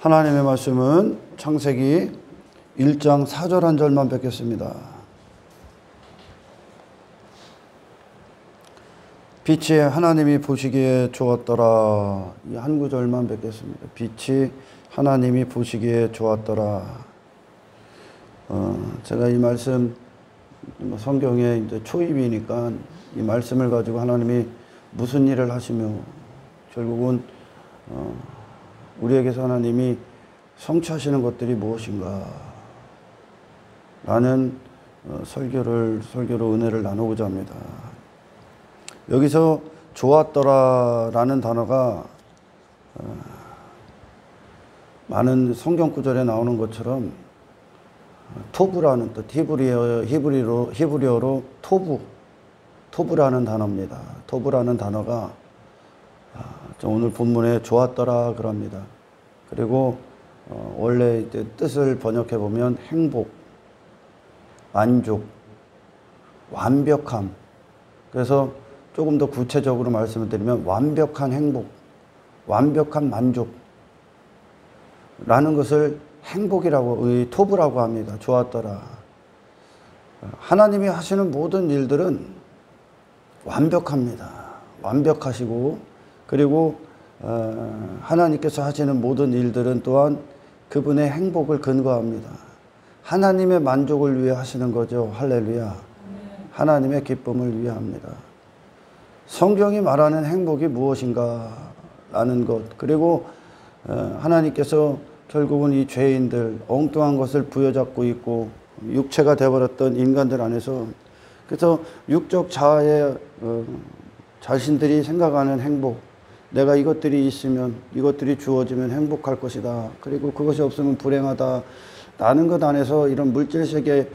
하나님의 말씀은 창세기 1장 4절 한 절만 뵙겠습니다. 빛이 하나님이 보시기에 좋았더라. 이 한 구절만 뵙겠습니다. 빛이 하나님이 보시기에 좋았더라. 제가 이 말씀 성경에 이제 초입이니까 이 말씀을 가지고 하나님이 무슨 일을 하시며 결국은 우리에게서 하나님이 성취하시는 것들이 무엇인가 라는 설교로 은혜를 나누고자 합니다. 여기서 좋았더라 라는 단어가 많은 성경 구절에 나오는 것처럼 토브라는 뜻, 히브리어로 토브라는 단어입니다. 토브라는 단어가 오늘 본문에 좋았더라 그럽니다. 그리고 원래 이제 뜻을 번역해 보면 행복, 만족, 완벽함. 그래서 조금 더 구체적으로 말씀을 드리면 완벽한 행복, 완벽한 만족 라는 것을 행복이라고, 토브라고 합니다. 좋았더라. 하나님이 하시는 모든 일들은 완벽합니다. 완벽하시고, 그리고 하나님께서 하시는 모든 일들은 또한 그분의 행복을 근거합니다. 하나님의 만족을 위해 하시는 거죠. 할렐루야. 하나님의 기쁨을 위해 합니다. 성경이 말하는 행복이 무엇인가 라는 것, 그리고 하나님께서 결국은 이 죄인들, 엉뚱한 것을 부여잡고 있고 육체가 되어버렸던 인간들 안에서, 그래서 육적 자아의 자신들이 생각하는 행복, 내가 이것들이 있으면, 이것들이 주어지면 행복할 것이다, 그리고 그것이 없으면 불행하다 라는 것 안에서, 이런 물질세계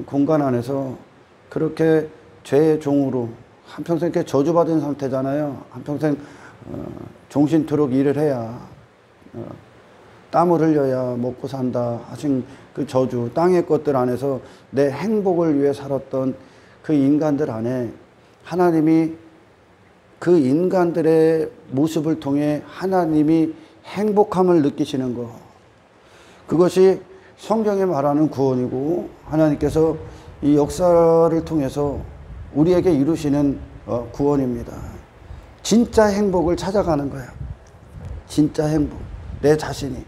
공간 안에서 그렇게 죄의 종으로 한평생 이렇게 저주받은 상태잖아요. 한평생 종신토록 일을 해야, 땀을 흘려야 먹고 산다 하신 그 저주, 땅의 것들 안에서 내 행복을 위해 살았던 그 인간들 안에 하나님이 그 인간들의 모습을 통해 하나님이 행복함을 느끼시는 것, 그것이 성경에 말하는 구원이고, 하나님께서 이 역사를 통해서 우리에게 이루시는 구원입니다. 진짜 행복을 찾아가는 거야. 진짜 행복, 내 자신이.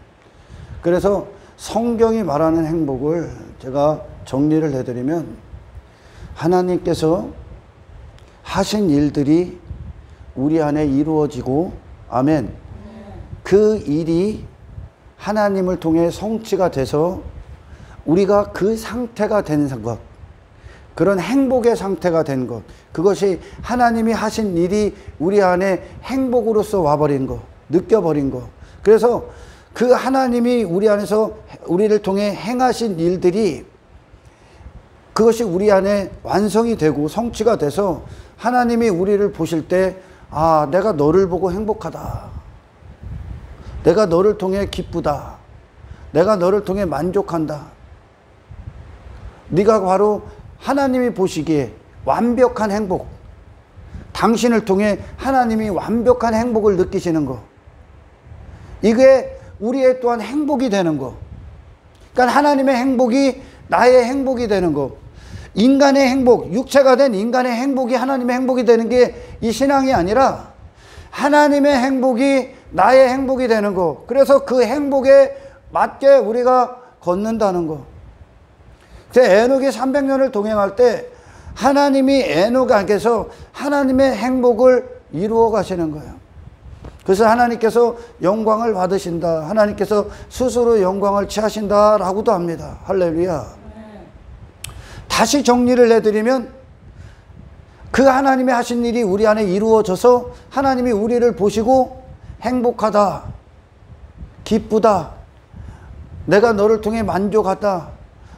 그래서 성경이 말하는 행복을 제가 정리를 해드리면, 하나님께서 하신 일들이 우리 안에 이루어지고, 아멘, 그 일이 하나님을 통해 성취가 돼서 우리가 그 상태가 된 것, 그런 행복의 상태가 된 것, 그것이 하나님이 하신 일이 우리 안에 행복으로서 와버린 것, 느껴버린 것. 그래서 그 하나님이 우리 안에서 우리를 통해 행하신 일들이, 그것이 우리 안에 완성이 되고 성취가 돼서 하나님이 우리를 보실 때, 아, 내가 너를 보고 행복하다, 내가 너를 통해 기쁘다, 내가 너를 통해 만족한다, 네가 바로 하나님이 보시기에 완벽한 행복, 당신을 통해 하나님이 완벽한 행복을 느끼시는 것, 이게 우리의 또한 행복이 되는 것. 그러니까 하나님의 행복이 나의 행복이 되는 것, 인간의 행복, 육체가 된 인간의 행복이 하나님의 행복이 되는 게 이 신앙이 아니라 하나님의 행복이 나의 행복이 되는 것. 그래서 그 행복에 맞게 우리가 걷는다는 것. 에녹이 300년을 동행할 때 하나님이 에녹에게서 하나님의 행복을 이루어 가시는 거예요. 그래서 하나님께서 영광을 받으신다, 하나님께서 스스로 영광을 취하신다 라고도 합니다. 할렐루야. 다시 정리를 해드리면, 그 하나님이 하신 일이 우리 안에 이루어져서 하나님이 우리를 보시고 행복하다, 기쁘다, 내가 너를 통해 만족하다,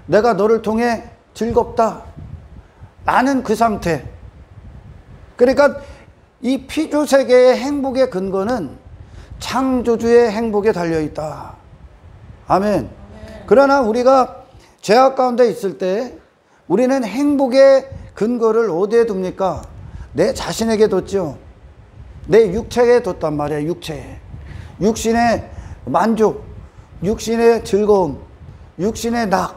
내가 너를 통해 즐겁다 라는 그 상태. 그러니까 이 피조세계의 행복의 근거는 창조주의 행복에 달려있다. 아멘. 그러나 우리가 죄악 가운데 있을 때 우리는 행복의 근거를 어디에 둡니까? 내 자신에게 뒀죠. 내 육체에 뒀단 말이에요. 육신의 만족, 육신의 즐거움, 육신의 낙,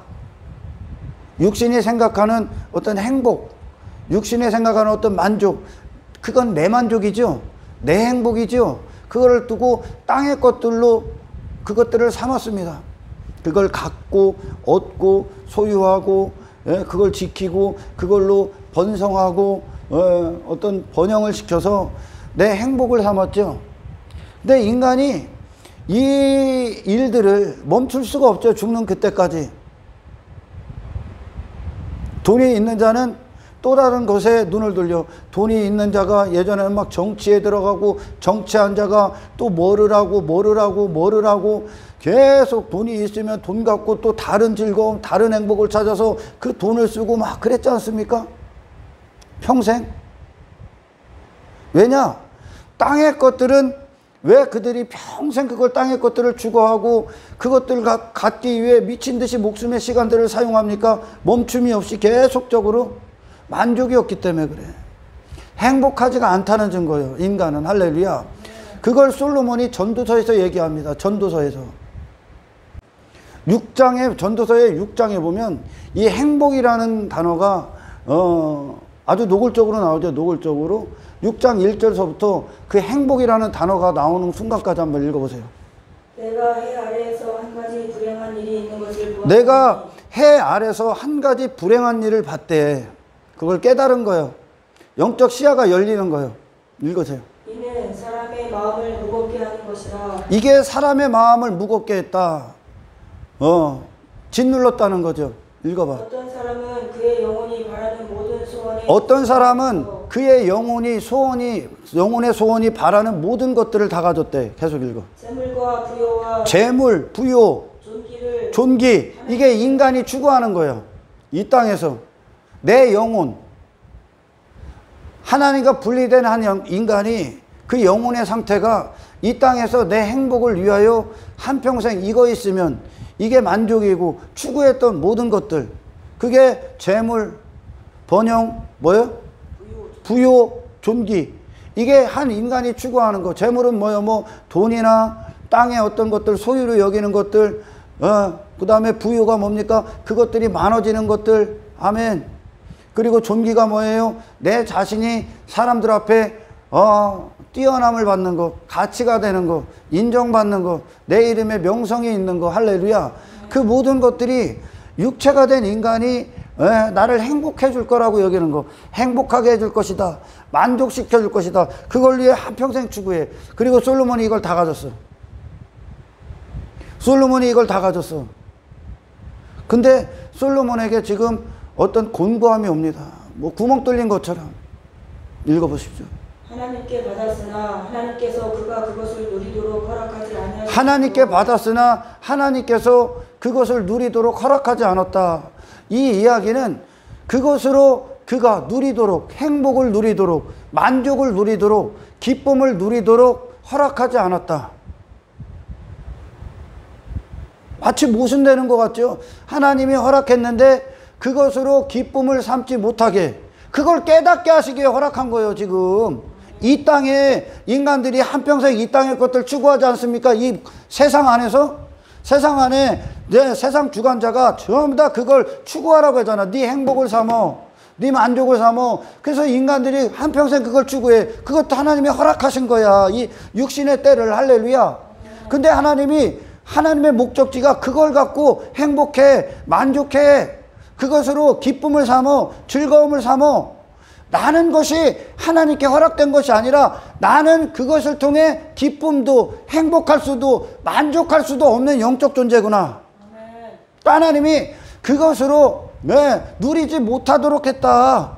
육신이 생각하는 어떤 행복, 육신이 생각하는 어떤 만족, 그건 내 만족이죠. 내 행복이죠. 그거를 두고 땅의 것들로 그것들을 삼았습니다. 그걸 갖고 얻고 소유하고, 그걸 지키고 그걸로 번성하고 어떤 번영을 시켜서 내 행복을 삼았죠. 근데 인간이 이 일들을 멈출 수가 없죠. 죽는 그때까지. 돈이 있는 자는 또 다른 것에 눈을 돌려, 돈이 있는 자가 예전에는 막 정치에 들어가고, 정치한 자가 또 뭐를 하고 계속 돈이 있으면 돈 갖고 또 다른 즐거움, 다른 행복을 찾아서 그 돈을 쓰고 막 그랬지 않습니까? 평생. 왜냐? 땅의 것들은 왜 그들이 평생 그걸 땅의 것들을 추구하고 그것들을 갖기 위해 미친 듯이 목숨의 시간들을 사용합니까? 멈춤이 없이 계속적으로. 만족이 없기 때문에 그래. 행복하지가 않다는 증거예요. 인간은. 할렐루야. 그걸 솔로몬이 전도서에서 얘기합니다. 전도서에서. 6장에, 전도서의 6장에 보면 이 행복이라는 단어가 아주 노골적으로 나오죠. 노골적으로. 6장 1절서부터 그 행복이라는 단어가 나오는 순간까지 한번 읽어보세요. 내가 해 아래에서 한 가지 불행한 일이 있는 것을 보았더니, 내가 해 아래서 한 가지 불행한 일을 봤대. 그걸 깨달은 거예요. 영적 시야가 열리는 거예요. 읽으세요. 이는 사람의 마음을 무겁게 하는 것이라. 이게 사람의 마음을 무겁게 했다. 짓눌렀다는 거죠. 읽어봐. 어떤 사람은 그의 영혼이 바라는 모든 소원이, 어떤 사람은 그의 영혼의 소원이 바라는 모든 것들을 다 가졌대. 계속 읽어. 재물과 부요와 재물, 부요, 존귀, 이게 인간이 추구하는 거예요. 이 땅에서. 내 영혼, 하나님과 분리된 한 인간이 그 영혼의 상태가 이 땅에서 내 행복을 위하여 한평생 이거 있으면 이게 만족이고, 추구했던 모든 것들, 그게 재물, 번영, 뭐요? 부요, 존귀, 이게 한 인간이 추구하는 거. 재물은 뭐요? 뭐 돈이나 땅의 어떤 것들, 소유로 여기는 것들, 그 다음에 부요가 뭡니까? 그것들이 많아지는 것들. 아멘. 그리고 존귀가 뭐예요? 내 자신이 사람들 앞에 뛰어남을 받는 거, 가치가 되는 거, 인정받는 거, 내 이름에 명성이 있는 거. 할렐루야. 그 모든 것들이 육체가 된 인간이 나를 행복해 줄 거라고 여기는 거, 행복하게 해줄 것이다, 만족시켜 줄 것이다, 그걸 위해 한평생 추구해. 그리고 솔로몬이 이걸 다 가졌어. 솔로몬이 이걸 다 가졌어. 근데 솔로몬에게 지금 어떤 곤고함이 옵니다. 뭐 구멍 뚫린 것처럼. 읽어보십시오. 하나님께 받았으나 하나님께서 그가 그것을 누리도록 허락하지 아니하셨고, 하나님께 받았으나 하나님께서 그것을 누리도록 허락하지 않았다. 이 이야기는 그것으로 그가 누리도록, 행복을 누리도록, 만족을 누리도록, 기쁨을 누리도록 허락하지 않았다. 마치 모순되는 것 같죠? 하나님이 허락했는데 그것으로 기쁨을 삼지 못하게, 그걸 깨닫게 하시기에 허락한 거예요. 지금 이 땅에 인간들이 한평생 이 땅의 것들 추구하지 않습니까? 이 세상 안에서, 세상 안에 내 세상 주관자가 전부 다 그걸 추구하라고 하잖아. 네 행복을 삼어, 네 만족을 삼어. 그래서 인간들이 한평생 그걸 추구해. 그것도 하나님이 허락하신 거야, 이 육신의 때를. 할렐루야. 근데 하나님의 목적지가 그걸 갖고 행복해, 만족해, 그것으로 기쁨을 삼어, 즐거움을 삼어. 나는 것이 하나님께 허락된 것이 아니라 나는 그것을 통해 기쁨도, 행복할 수도, 만족할 수도 없는 영적 존재구나. 하나님이 그것으로 누리지 못하도록 했다.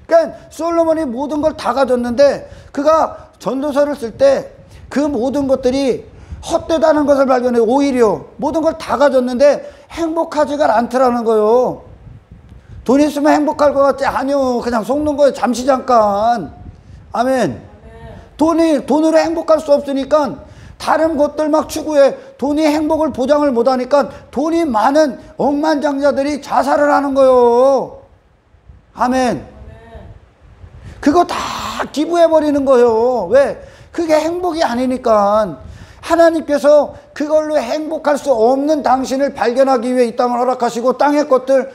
그러니까 솔로몬이 모든 걸 다 가졌는데 그가 전도서를 쓸 때 그 모든 것들이 헛되다는 것을 발견해. 오히려 모든 걸 다 가졌는데 행복하지가 않더라는 거예요. 돈 있으면 행복할 것 같지? 아니요. 그냥 속는 거예요. 잠시 잠깐. 아멘. 돈으로 행복할 수 없으니까 다른 것들 막 추구해. 돈이 행복을 보장을 못하니까 돈이 많은 억만장자들이 자살을 하는 거예요. 아멘. 그거 다 기부해버리는 거예요. 왜? 그게 행복이 아니니까. 하나님께서 그걸로 행복할 수 없는 당신을 발견하기 위해 이 땅을 허락하시고 땅의 것들,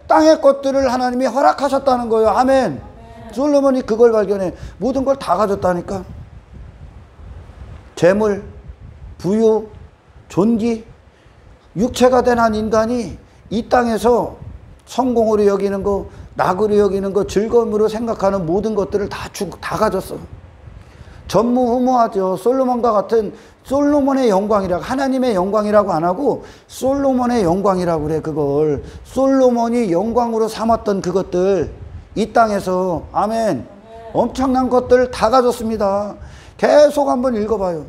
땅의 것들을 하나님이 허락하셨다는 거예요. 아멘. 솔로몬이 그걸 발견해. 모든 걸 다 가졌다니까. 재물, 부유, 존귀, 육체가 된 한 인간이 이 땅에서 성공으로 여기는 거, 낙으로 여기는 거, 즐거움으로 생각하는 모든 것들을 다 가졌어. 전무후무하죠. 솔로몬과 같은, 솔로몬의 영광이라고, 하나님의 영광이라고 안 하고 솔로몬의 영광이라고 그래. 그걸 솔로몬이 영광으로 삼았던 그것들, 이 땅에서, 아멘, 엄청난 것들 다 가졌습니다. 계속 한번 읽어봐요.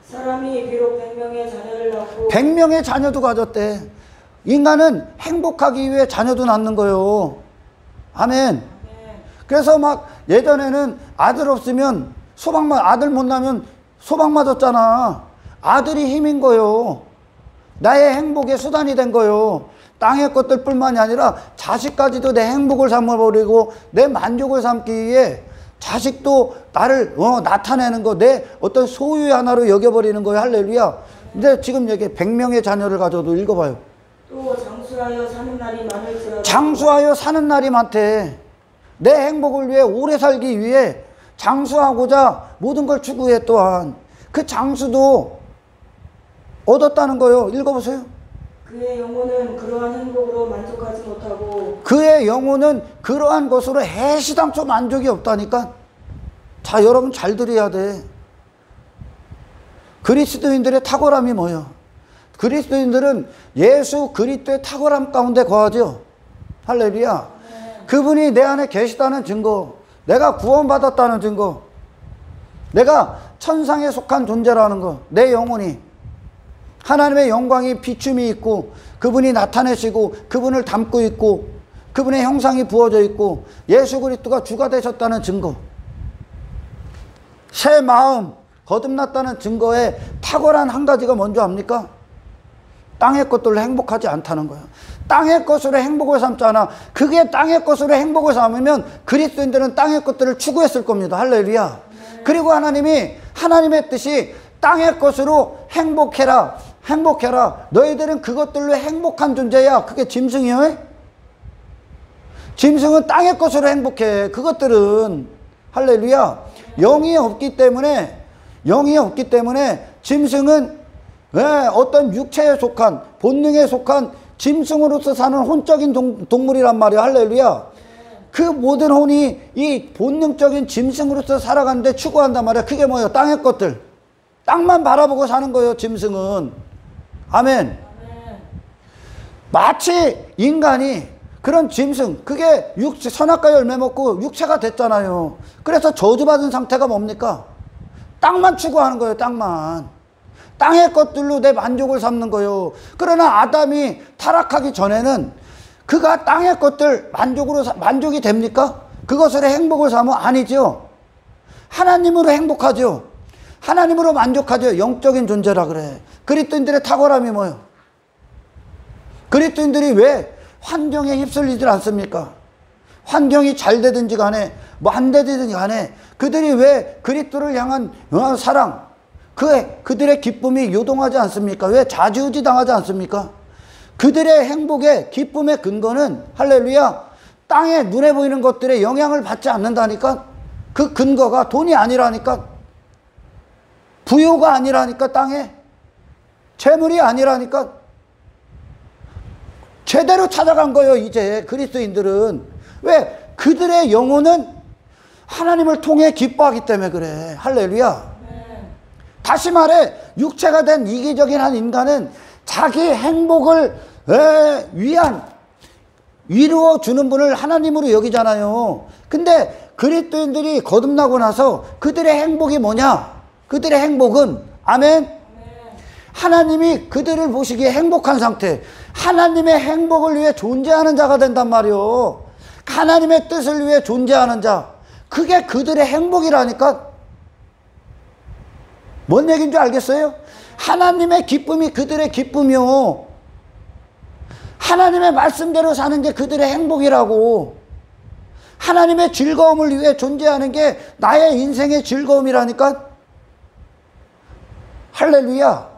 사람이 비록 100명의 자녀를 낳고 100명의 자녀도 가졌대. 인간은 행복하기 위해 자녀도 낳는 거예요. 아멘. 그래서 막 예전에는 아들 없으면 아들 못 낳으면 소방 맞았잖아. 아들이 힘인 거요. 나의 행복의 수단이 된 거요. 땅의 것들뿐만이 아니라 자식까지도 내 행복을 삼아버리고 내 만족을 삼기 위해 자식도 나를 나타내는 거, 내 어떤 소유의 하나로 여겨버리는 거예요. 할렐루야. 근데 지금 여기 100명의 자녀를 가져도 읽어봐요. 또 장수하여 사는 날이 많을지라도 장수하여 사는 날이 많대. 내 행복을 위해 오래 살기 위해 장수하고자 모든 걸 추구해. 또한 그 장수도 얻었다는 거예요. 읽어보세요. 그의 영혼은 그러한 행복으로 만족하지 못하고 그의 영혼은 그러한 것으로 해시당초 만족이 없다니까. 자, 여러분 잘 들어야 돼. 그리스도인들의 탁월함이 뭐예요? 그리스도인들은 예수 그리스도의 탁월함 가운데 거하죠. 할렐루야. 그분이 내 안에 계시다는 증거, 내가 구원받았다는 증거, 내가 천상에 속한 존재라는 거, 내 영혼이 하나님의 영광이 비춤이 있고 그분이 나타내시고 그분을 담고 있고 그분의 형상이 부어져 있고 예수 그리스도가 주가 되셨다는 증거, 새 마음 거듭났다는 증거에 탁월한 한 가지가 뭔지 압니까? 땅의 것들로 행복하지 않다는 거예요. 땅의 것으로 행복을 삼잖아. 그게 땅의 것으로 행복을 삼으면 그리스도인들은 땅의 것들을 추구했을 겁니다. 할렐루야. 그리고 하나님의 뜻이 땅의 것으로 행복해라. 너희들은 그것들로 행복한 존재야. 그게 짐승이요. 짐승은 땅의 것으로 행복해. 그것들은 할렐루야. 영이 없기 때문에 짐승은 어떤 육체에 속한, 본능에 속한 짐승으로서 사는 혼적인 동물이란 말이야. 할렐루야. 그 모든 혼이 이 본능적인 짐승으로서 살아가는데 추구한단 말이야. 그게 뭐예요? 땅의 것들. 땅만 바라보고 사는 거예요, 짐승은. 아멘. 마치 인간이 그런 짐승, 그게 선악과 열매 먹고 육체가 됐잖아요. 그래서 저주받은 상태가 뭡니까? 땅만 추구하는 거예요. 땅의 것들로 내 만족을 삼는 거예요. 그러나 아담이 타락하기 전에는 그가 땅의 것들 만족이 됩니까? 그것으로 행복을 삼어? 아니죠. 하나님으로 행복하죠. 하나님으로 만족하죠. 영적인 존재라 그래. 그리스도인들의 탁월함이 뭐예요? 그리스도인들이 왜 환경에 휩쓸리질 않습니까? 환경이 잘 되든지 간에 뭐 안 되든지 간에 그들이 왜 그리스도를 향한 사랑, 그들의 기쁨이 요동하지 않습니까? 왜 좌지우지 당하지 않습니까? 그들의 행복의 기쁨의 근거는 할렐루야, 땅에 눈에 보이는 것들에 영향을 받지 않는다니까. 그 근거가 돈이 아니라니까. 부유가 아니라니까. 땅에 재물이 아니라니까. 제대로 찾아간 거예요. 이제 그리스도인들은. 왜? 그들의 영혼은 하나님을 통해 기뻐하기 때문에 그래. 할렐루야. 다시 말해, 육체가 된 이기적인 한 인간은 자기 행복을 이루어주는 분을 하나님으로 여기잖아요. 근데 그리스도인들이 거듭나고 나서 그들의 행복이 뭐냐? 그들의 행복은, 아멘? 하나님이 그들을 보시기에 행복한 상태, 하나님의 행복을 위해 존재하는 자가 된단 말이요. 하나님의 뜻을 위해 존재하는 자, 그게 그들의 행복이라니까. 뭔 얘기인 줄 알겠어요? 하나님의 기쁨이 그들의 기쁨이요. 하나님의 말씀대로 사는 게 그들의 행복이라고. 하나님의 즐거움을 위해 존재하는 게 나의 인생의 즐거움이라니까. 할렐루야.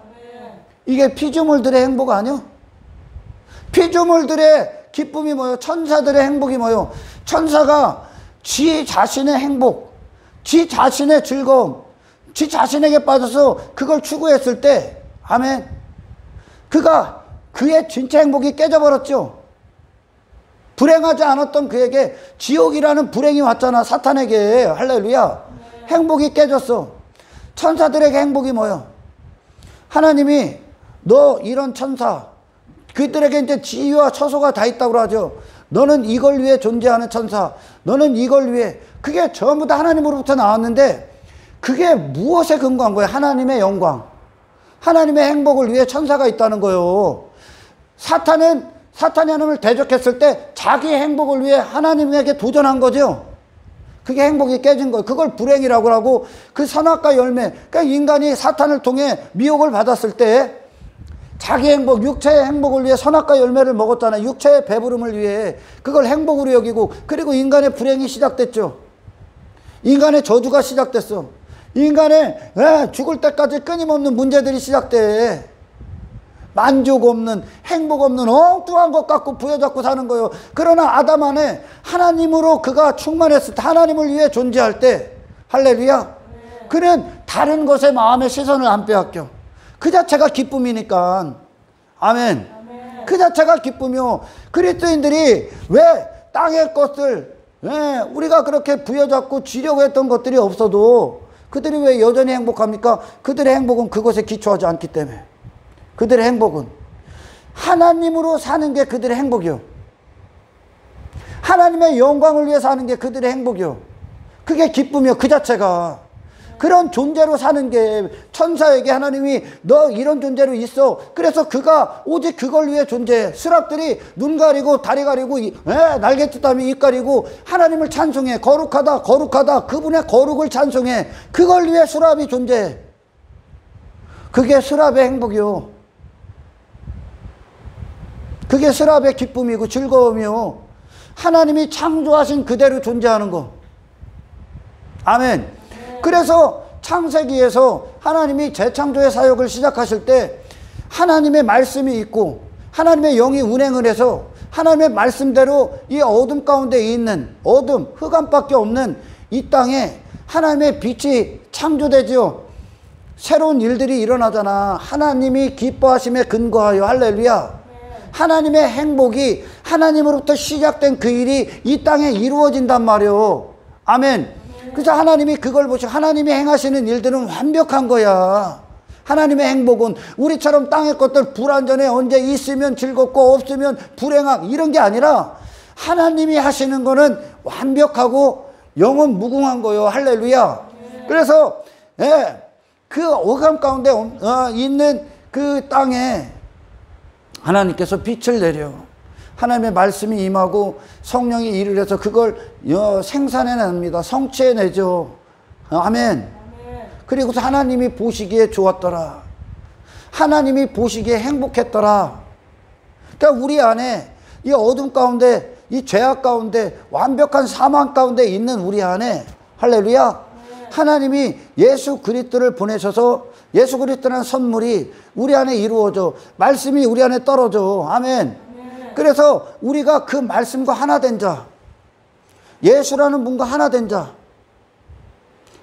이게 피조물들의 행복 아니요? 피조물들의 기쁨이 뭐요? 천사들의 행복이 뭐요? 천사가 지 자신의 행복, 지 자신의 즐거움, 지 자신에게 빠져서 그걸 추구했을 때, 아멘, 그의 진짜 행복이 깨져버렸죠. 불행하지 않았던 그에게 지옥이라는 불행이 왔잖아, 사탄에게. 할렐루야. 행복이 깨졌어. 천사들에게 행복이 뭐요? 하나님이 너 이런 천사, 그들에게 이제 지위와 처소가 다 있다고 하죠. 너는 이걸 위해 존재하는 천사, 너는 이걸 위해. 그게 전부 다 하나님으로부터 나왔는데 그게 무엇에 근거한 거예요? 하나님의 영광, 하나님의 행복을 위해 천사가 있다는 거예요. 사탄이 하나님을 대적했을 때 자기 행복을 위해 하나님에게 도전한 거죠. 그게 행복이 깨진 거예요. 그걸 불행이라고 하고, 그 선악과 열매, 그러니까 인간이 사탄을 통해 미혹을 받았을 때 자기 행복, 육체의 행복을 위해 선악과 열매를 먹었잖아요. 육체의 배부름을 위해. 그걸 행복으로 여기고, 그리고 인간의 불행이 시작됐죠. 인간의 저주가 시작됐어. 인간의 죽을 때까지 끊임없는 문제들이 시작돼. 만족 없는, 행복 없는 엉뚱한 것 갖고 부여잡고 사는 거예요. 그러나 아담 안에 하나님으로 그가 충만했을 때, 하나님을 위해 존재할 때, 할렐루야, 그는 다른 것에 마음의 시선을 안 빼앗겨. 그 자체가 기쁨이니까. 아멘. 그 자체가 기쁨이요. 그리스도인들이 왜 땅의 것들, 우리가 그렇게 부여잡고 쥐려고 했던 것들이 없어도 그들이 왜 여전히 행복합니까? 그들의 행복은 그것에 기초하지 않기 때문에. 그들의 행복은 하나님으로 사는 게 그들의 행복이요. 하나님의 영광을 위해 사는 게 그들의 행복이요. 그게 기쁨이요. 그 자체가. 그런 존재로 사는 게, 천사에게 하나님이 너 이런 존재로 있어. 그래서 그가 오직 그걸 위해 존재해. 스랍들이 눈 가리고 다리 가리고 날개짓하며 입 가리고 하나님을 찬송해. 거룩하다 거룩하다. 그분의 거룩을 찬송해. 그걸 위해 스랍이 존재해. 그게 스랍의 행복이요. 그게 스랍의 기쁨이고 즐거움이요. 하나님이 창조하신 그대로 존재하는 거. 아멘. 그래서 창세기에서 하나님이 재창조의 사역을 시작하실 때 하나님의 말씀이 있고 하나님의 영이 운행을 해서 하나님의 말씀대로 이 어둠 가운데 있는, 어둠, 흑암밖에 없는 이 땅에 하나님의 빛이 창조되지요. 새로운 일들이 일어나잖아. 하나님이 기뻐하심에 근거하여. 할렐루야. 하나님의 행복이, 하나님으로부터 시작된 그 일이 이 땅에 이루어진단 말이요. 아멘. 그래서 하나님이 그걸 보시고 하나님이 행하시는 일들은 완벽한 거야. 하나님의 행복은 우리처럼 땅의 것들 불완전해, 언제 있으면 즐겁고 없으면 불행하고 이런 게 아니라 하나님이 하시는 거는 완벽하고 영원 무궁한 거요. 할렐루야. 그래서 그 어감 가운데 있는 그 땅에 하나님께서 빛을 내려 하나님의 말씀이 임하고 성령이 일을 해서 그걸 생산해냅니다. 성취해내죠. 아멘. 그리고서 하나님이 보시기에 좋았더라. 하나님이 보시기에 행복했더라. 그러니까 우리 안에 이 어둠 가운데, 이 죄악 가운데, 완벽한 사망 가운데 있는 우리 안에, 할렐루야, 하나님이 예수 그리스도를 보내셔서 예수 그리스도라는 선물이 우리 안에 이루어져. 말씀이 우리 안에 떨어져. 아멘. 그래서 우리가 그 말씀과 하나 된 자, 예수라는 분과 하나 된 자,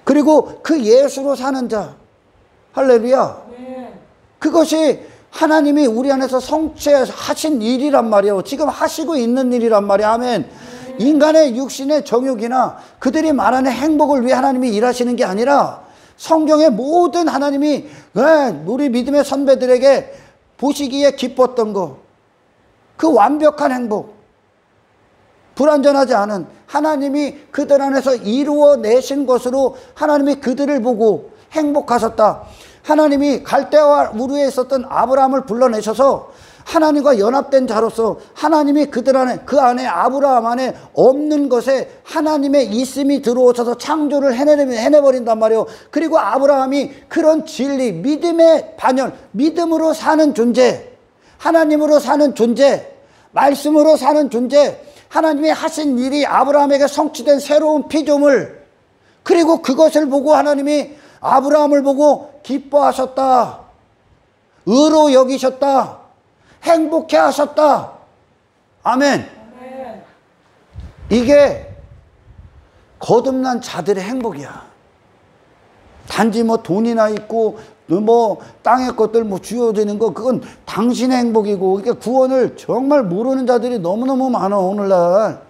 그리고 그 예수로 사는 자, 할렐루야. 그것이 하나님이 우리 안에서 성취하신 일이란 말이에요. 지금 하시고 있는 일이란 말이에요. 아멘. 인간의 육신의 정욕이나 그들이 말하는 행복을 위해 하나님이 일하시는 게 아니라 성경의 모든 하나님이 우리 믿음의 선배들에게 보시기에 기뻤던 거, 그 완벽한 행복, 불완전하지 않은 하나님이 그들 안에서 이루어내신 것으로 하나님이 그들을 보고 행복하셨다. 하나님이 갈대와 우르에 있었던 아브라함을 불러내셔서 하나님과 연합된 자로서 하나님이 그들 안에, 그 안에 아브라함 안에 없는 것에 하나님의 있음이 들어오셔서 창조를 해내버린단 말이에요. 그리고 아브라함이 그런 진리, 믿음의 반열, 믿음으로 사는 존재, 하나님으로 사는 존재, 말씀으로 사는 존재, 하나님이 하신 일이 아브라함에게 성취된 새로운 피조물, 그리고 그것을 보고 하나님이 아브라함을 보고 기뻐하셨다. 의로 여기셨다. 행복해 하셨다. 아멘. 아멘. 이게 거듭난 자들의 행복이야. 단지 뭐 돈이나 있고 뭐 땅의 것들 뭐 주어지는 거 그건 당신의 행복이고, 이게 구원을 정말 모르는 자들이 너무너무 많아 오늘날.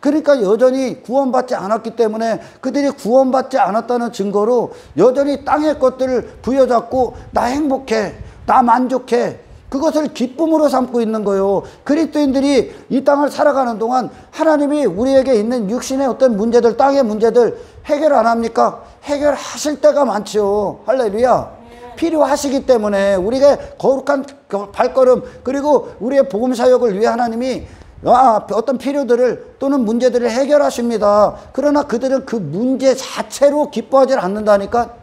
그러니까 여전히 구원받지 않았기 때문에 그들이 구원받지 않았다는 증거로 여전히 땅의 것들을 부여잡고 나 행복해, 나 만족해, 그것을 기쁨으로 삼고 있는 거예요. 그리스도인들이 이 땅을 살아가는 동안 하나님이 우리에게 있는 육신의 어떤 문제들, 땅의 문제들 해결 안 합니까? 해결하실 때가 많죠. 할렐루야. 필요하시기 때문에 우리가 거룩한 발걸음, 그리고 우리의 복음 사역을 위해 하나님이 어떤 필요들을 또는 문제들을 해결하십니다. 그러나 그들은 그 문제 자체로 기뻐하지 않는다니까.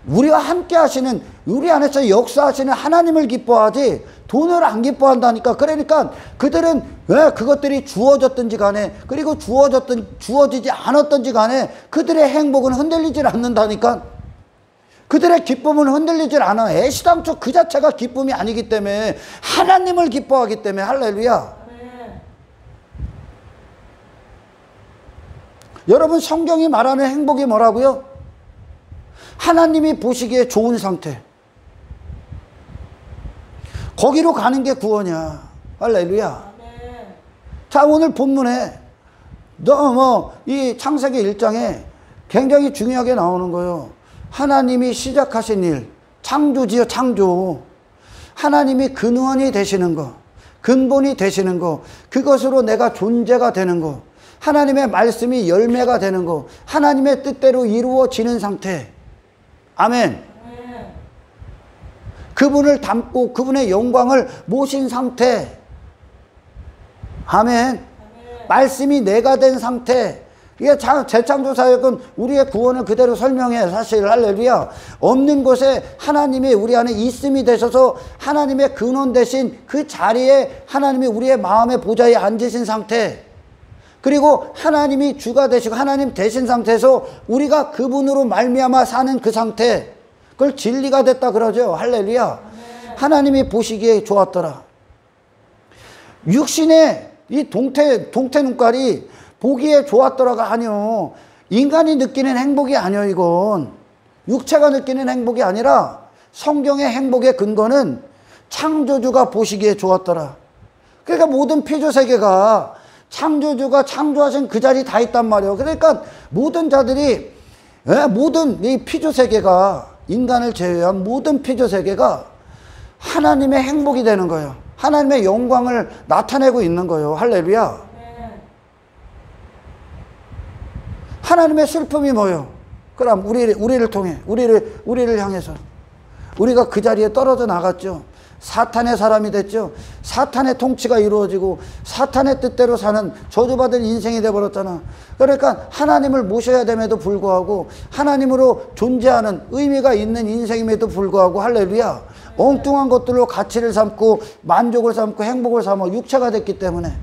우리와 함께 하시는, 우리 안에서 역사하시는 하나님을 기뻐하지 돈을 안 기뻐한다니까. 그러니까 그들은 왜 그것들이 주어졌든지 간에, 그리고 주어지지 않았든지 간에 그들의 행복은 흔들리질 않는다니까. 그들의 기쁨은 흔들리질 않아. 애시당초 그 자체가 기쁨이 아니기 때문에, 하나님을 기뻐하기 때문에. 할렐루야. 아멘. 여러분, 성경이 말하는 행복이 뭐라고요? 하나님이 보시기에 좋은 상태. 거기로 가는 게 구원이야. 할렐루야. 아멘. 자, 오늘 본문에 이 창세기 1장에 굉장히 중요하게 나오는 거예요. 하나님이 시작하신 일, 창조지요, 창조. 하나님이 근원이 되시는 거, 근본이 되시는 거, 그것으로 내가 존재가 되는 거, 하나님의 말씀이 열매가 되는 거, 하나님의 뜻대로 이루어지는 상태. 아멘. 아멘. 그분을 닮고 그분의 영광을 모신 상태. 아멘. 아멘. 말씀이 내가 된 상태. 이게 재창조 사역은 우리의 구원을 그대로 설명해. 사실 할렐루야. 없는 곳에 하나님이 우리 안에 있음이 되셔서 하나님의 근원 되신 그 자리에 하나님이 우리의 마음의 보좌에 앉으신 상태. 그리고 하나님이 주가 되시고 하나님 되신 상태에서 우리가 그분으로 말미암아 사는 그 상태, 그걸 진리가 됐다 그러죠. 할렐루야. 하나님이 보시기에 좋았더라. 육신의 이 동태 눈깔이 보기에 좋았더라가 아니요. 인간이 느끼는 행복이 아니요. 이건 육체가 느끼는 행복이 아니라 성경의 행복의 근거는 창조주가 보시기에 좋았더라. 그러니까 모든 피조세계가 창조주가 창조하신 그 자리 다 있단 말이에요. 그러니까 모든 자들이, 모든 이 피조세계가, 인간을 제외한 모든 피조세계가 하나님의 행복이 되는 거예요. 하나님의 영광을 나타내고 있는 거예요. 할렐루야. 하나님의 슬픔이 뭐예요? 그럼 우리를 통해, 우리를 향해서 우리가 그 자리에 떨어져 나갔죠. 사탄의 사람이 됐죠. 사탄의 통치가 이루어지고 사탄의 뜻대로 사는 저주받은 인생이 되어버렸잖아. 그러니까 하나님을 모셔야 됨에도 불구하고 하나님으로 존재하는 의미가 있는 인생임에도 불구하고 할렐루야, 엉뚱한 것들로 가치를 삼고 만족을 삼고 행복을 삼아 육체가 됐기 때문에.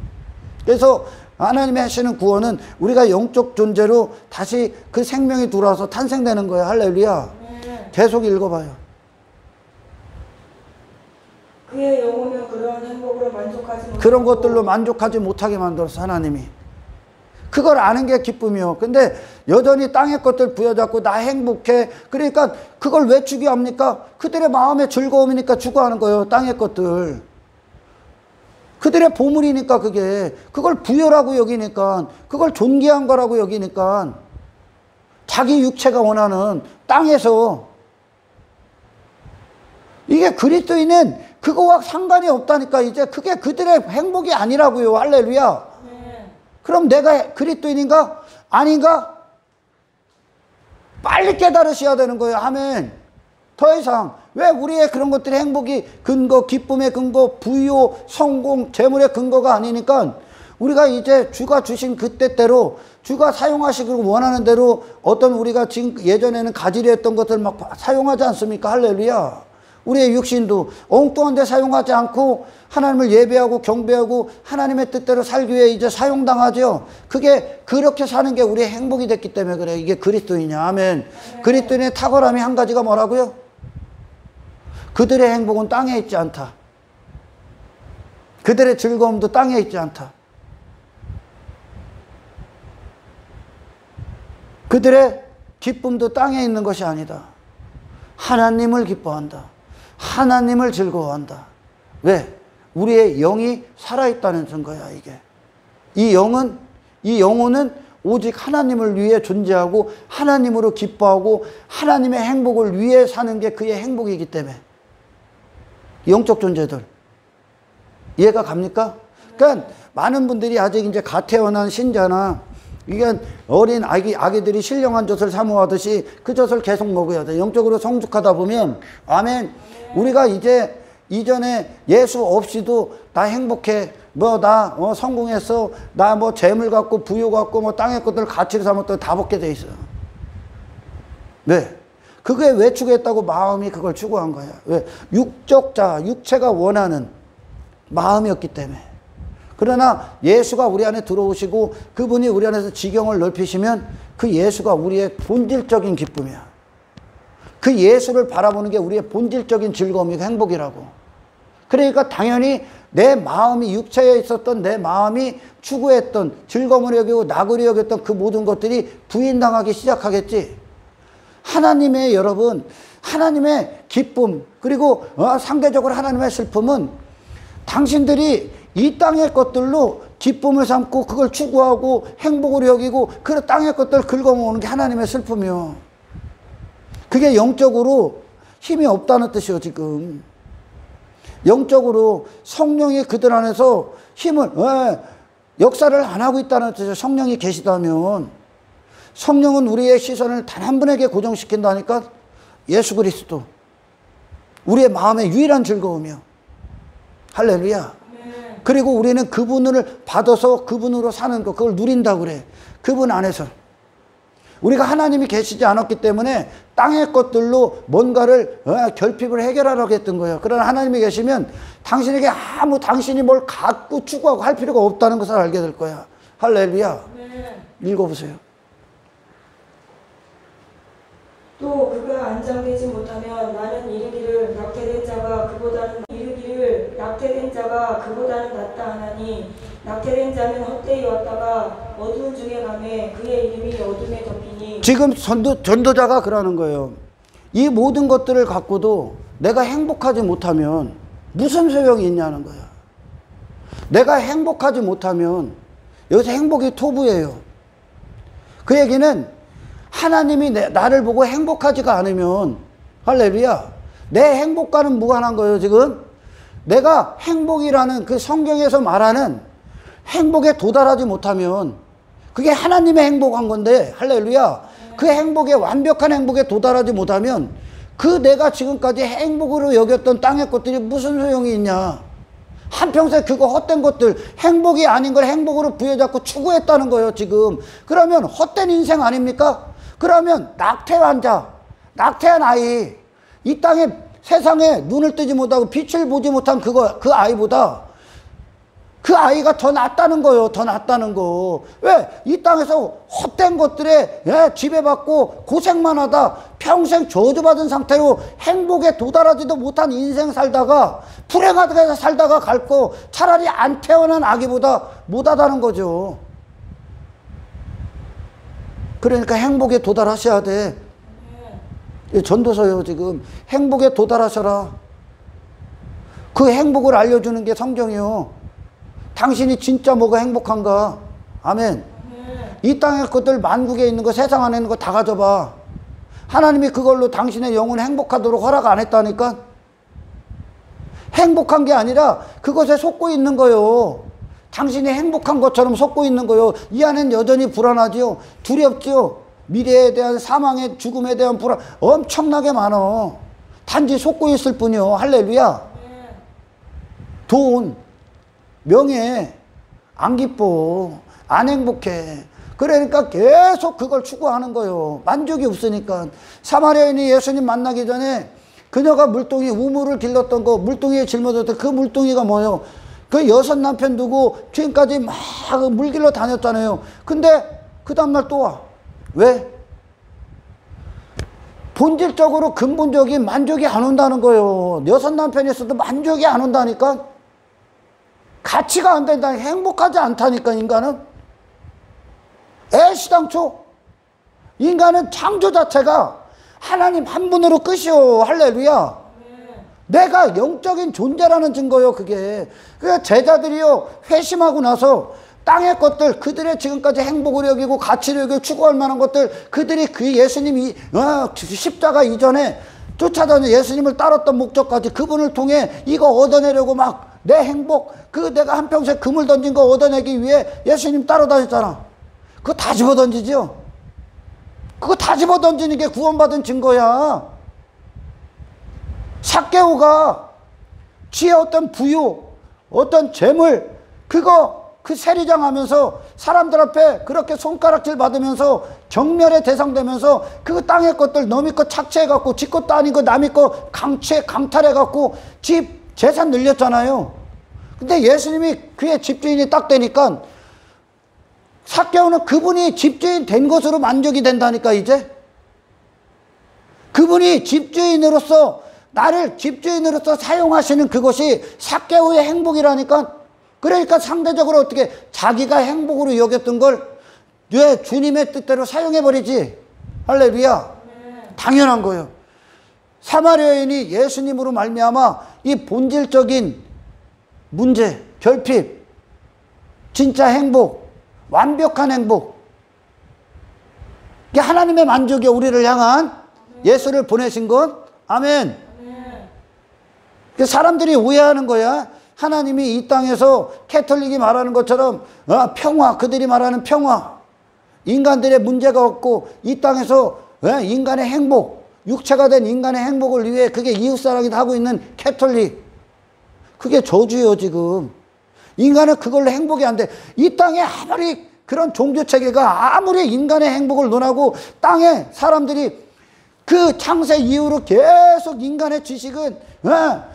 그래서 하나님이 하시는 구원은 우리가 영적 존재로 다시 그 생명이 들어와서 탄생되는 거예요. 할렐루야. 계속 읽어봐요. 그의 영혼은 그런 행복으로 만족하지 못하고 그런 것들로 만족하지 못하게 만들어서 하나님이. 그걸 아는 게 기쁨이요. 근데 여전히 땅의 것들 부여잡고 나 행복해. 그러니까 그걸 왜 추구합니까? 그들의 마음의 즐거움이니까 추구하는 거예요. 땅의 것들. 그들의 보물이니까 그걸 부여라고 여기니까, 그걸 존귀한 거라고 여기니까, 자기 육체가 원하는 땅에서. 이게 그리스도인은 그거와 상관이 없다니까. 이제 그게 그들의 행복이 아니라고요. 할렐루야. 그럼 내가 그리스도인인가? 아닌가? 빨리 깨달으셔야 되는 거예요. 아멘. 더 이상 왜 우리의 그런 것들이 행복이 근거, 기쁨의 근거, 부유, 성공, 재물의 근거가 아니니까 우리가 이제 주가 주신 그 때대로 주가 사용하시기를 원하는 대로 어떤 우리가 지금 예전에는 가지려 했던 것들 막 사용하지 않습니까? 할렐루야. 우리의 육신도 엉뚱한 데 사용하지 않고 하나님을 예배하고 경배하고 하나님의 뜻대로 살기 위해 이제 사용당하죠. 그게 그렇게 사는 게 우리의 행복이 됐기 때문에 그래. 이게 그리스도이냐. 아멘. 그리스도인의 탁월함이 한 가지가 뭐라고요? 그들의 행복은 땅에 있지 않다. 그들의 즐거움도 땅에 있지 않다. 그들의 기쁨도 땅에 있는 것이 아니다. 하나님을 기뻐한다. 하나님을 즐거워한다. 왜? 우리의 영이 살아있다는 증거야, 이게. 이 영혼은 오직 하나님을 위해 존재하고 하나님으로 기뻐하고 하나님의 행복을 위해 사는 게 그의 행복이기 때문에. 영적 존재들. 이해가 갑니까? 그러니까 많은 분들이 아직 이제 갓 태어난 신자나 이게 어린 아기들이 신령한 젖을 사모하듯이 그 젖을 계속 먹어야 돼. 영적으로 성숙하다 보면, 아멘. 우리가 이제 이전에 예수 없이도 나 행복해. 나 성공했어. 나 뭐 재물 갖고 부유 갖고 뭐 땅의 것들 가치를 삼았더니 다 벗게 돼 있어요. 왜? 그게 왜 추구했다고? 마음이 그걸 추구한 거야. 왜? 육체가 원하는 마음이었기 때문에. 그러나 예수가 우리 안에 들어오시고 그분이 우리 안에서 지경을 넓히시면 그 예수가 우리의 본질적인 기쁨이야. 그 예수를 바라보는 게 우리의 본질적인 즐거움이고 행복이라고. 그러니까 당연히 내 마음이, 육체에 있었던 내 마음이 추구했던, 즐거움을 여기고 낙을 여겼던 그 모든 것들이 부인당하기 시작하겠지. 하나님의, 여러분, 하나님의 기쁨, 그리고 상대적으로 하나님의 슬픔은 당신들이 이 땅의 것들로 기쁨을 삼고 그걸 추구하고 행복으로 여기고 그 땅의 것들을 긁어모으는 게 하나님의 슬픔이요. 그게 영적으로 힘이 없다는 뜻이요, 지금. 영적으로 성령이 그들 안에서 힘을, 역사를 안 하고 있다는 뜻이죠. 성령이 계시다면. 성령은 우리의 시선을 단 한 분에게 고정시킨다니까? 예수 그리스도. 우리의 마음의 유일한 즐거움이요. 할렐루야. 그리고 우리는 그분을 받아서 그분으로 사는 것, 그걸 누린다고 그래. 그분 안에서. 우리가 하나님이 계시지 않았기 때문에 땅의 것들로 뭔가를 결핍을 해결하라고 했던 거예요. 그러나 하나님이 계시면 당신에게 당신이 뭘 갖고 추구하고 할 필요가 없다는 것을 알게 될 거야. 할렐루야. 읽어보세요. 또 그가 안장되지 못하면 나는 이르기를 낙태된 자가 그보다는 낫다 하나니 낙태된 자는 헛되이 왔다가 어두운 중에 가매 그의 이름이 어둠에 덮이니. 지금 전도자가 그러는 거예요. 이 모든 것들을 갖고도 내가 행복하지 못하면 무슨 소용이 있냐는 거야. 내가 행복하지 못하면 여기서 행복이 토부예요. 그 얘기는 하나님이 나를 보고 행복하지가 않으면, 할렐루야, 내 행복과는 무관한 거예요. 지금 내가 행복이라는 그 성경에서 말하는 행복에 도달하지 못하면 그게 하나님의 행복한 건데, 할렐루야, 그 행복에, 완벽한 행복에 도달하지 못하면 그 내가 지금까지 행복으로 여겼던 땅의 것들이 무슨 소용이 있냐. 한평생 그거 헛된 것들, 행복이 아닌 걸 행복으로 부여잡고 추구했다는 거예요, 지금. 그러면 헛된 인생 아닙니까? 그러면 낙태한 자, 낙태한 아이, 이 땅에 세상에 눈을 뜨지 못하고 빛을 보지 못한 그 아이보다 그 아이가 더 낫다는 거예요. 더 낫다는 거. 왜? 이 땅에서 헛된 것들에 지배받고 고생만 하다 평생 저주받은 상태로 행복에 도달하지도 못한 인생 살다가 불행하게 살다가 갈 거 차라리 안 태어난 아기보다 못하다는 거죠. 그러니까 행복에 도달하셔야 돼. 전도서요, 지금. 행복에 도달하셔라. 그 행복을 알려주는 게 성경이요. 당신이 진짜 뭐가 행복한가? 아멘. 이 땅의 것들, 만국에 있는 거, 세상 안에 있는 거 다 가져봐. 하나님이 그걸로 당신의 영혼 행복하도록 허락 안 했다니까? 행복한 게 아니라 그것에 속고 있는 거요. 당신이 행복한 것처럼 속고 있는 거요. 이 안엔 여전히 불안하지요. 두렵지요. 미래에 대한, 사망의 죽음에 대한 불안 엄청나게 많어. 단지 속고 있을 뿐이요. 할렐루야. 돈, 명예, 안 기뻐, 안 행복해. 그러니까 계속 그걸 추구하는 거예요. 만족이 없으니까. 사마리아인이 예수님 만나기 전에 그녀가 물동이 우물을 길렀던 거, 물동이에 짊어졌던 그 물동이가 뭐예요? 그 여섯 남편 두고 지금까지 막 물 길러 다녔잖아요. 근데 그 다음날 또 와. 왜? 본질적으로 근본적인 만족이 안 온다는 거예요. 여섯 남편이 있어도 만족이 안 온다니까. 가치가 안 된다. 행복하지 않다니까, 인간은. 애시당초 인간은 창조 자체가 하나님 한 분으로 끝이요. 할렐루야. 내가 영적인 존재라는 증거요. 그게. 그 제자들이요, 회심하고 나서 땅의 것들, 그들의 지금까지 행복을 여기고 가치를 여기고 추구할 만한 것들, 그들이 그 예수님이 십자가 이전에 쫓아다니 예수님을 따랐던 목적까지 그분을 통해 이거 얻어내려고 막 내 행복, 그 내가 한평생 금을 던진 거 얻어내기 위해 예수님 따라다녔잖아. 그거 다 집어 던지죠. 그거 다 집어 던지는 게 구원받은 증거야. 삭개오가 지의 어떤 부유, 어떤 재물, 그거 그 세리장 하면서 사람들 앞에 그렇게 손가락질 받으면서 경멸의 대상되면서 그 땅의 것들 남의 것 착취해갖고 지 것도 아닌 거 남의 거 강탈해갖고 집 재산 늘렸잖아요. 근데 예수님이 그의 집주인이 딱 되니까 삭개오는 그분이 집주인 된 것으로 만족이 된다니까. 이제 그분이 집주인으로서 나를 집주인으로서 사용하시는 그것이 삭개오의 행복이라니까. 그러니까 상대적으로 어떻게 자기가 행복으로 여겼던 걸 왜 주님의 뜻대로 사용해버리지. 할렐루야. 당연한 거예요. 사마리아 여인이 예수님으로 말미암아 이 본질적인 문제, 결핍, 진짜 행복, 완벽한 행복, 이게 하나님의 만족이 우리를 향한 예수를 보내신 것. 아멘. 사람들이 오해하는 거야. 하나님이 이 땅에서 캐톨릭이 말하는 것처럼 평화, 그들이 말하는 평화, 인간들의 문제가 없고 이 땅에서 인간의 행복, 육체가 된 인간의 행복을 위해 그게 이웃사랑이 하고 있는 캐톨릭, 그게 저주예요. 지금 인간은 그걸로 행복이 안 돼. 이 땅에 아무리 그런 종교체계가 아무리 인간의 행복을 논하고 땅에 사람들이 그 창세 이후로 계속 인간의 지식은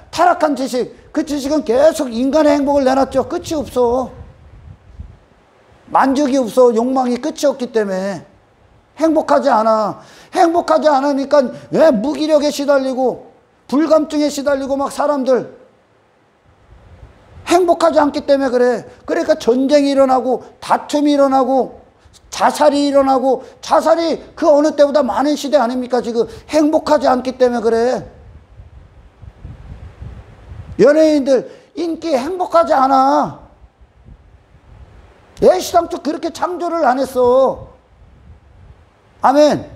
타락한 지식, 그 지식은 계속 인간의 행복을 내놨죠. 끝이 없어. 만족이 없어. 욕망이 끝이 없기 때문에 행복하지 않아. 행복하지 않으니까 왜 무기력에 시달리고 불감증에 시달리고 막 사람들 행복하지 않기 때문에 그래. 그러니까 전쟁이 일어나고 다툼이 일어나고 자살이 일어나고, 자살이 그 어느 때보다 많은 시대 아닙니까 지금. 행복하지 않기 때문에 그래. 연예인들 인기 행복하지 않아. 애시당초 그렇게 창조를 안 했어. 아멘.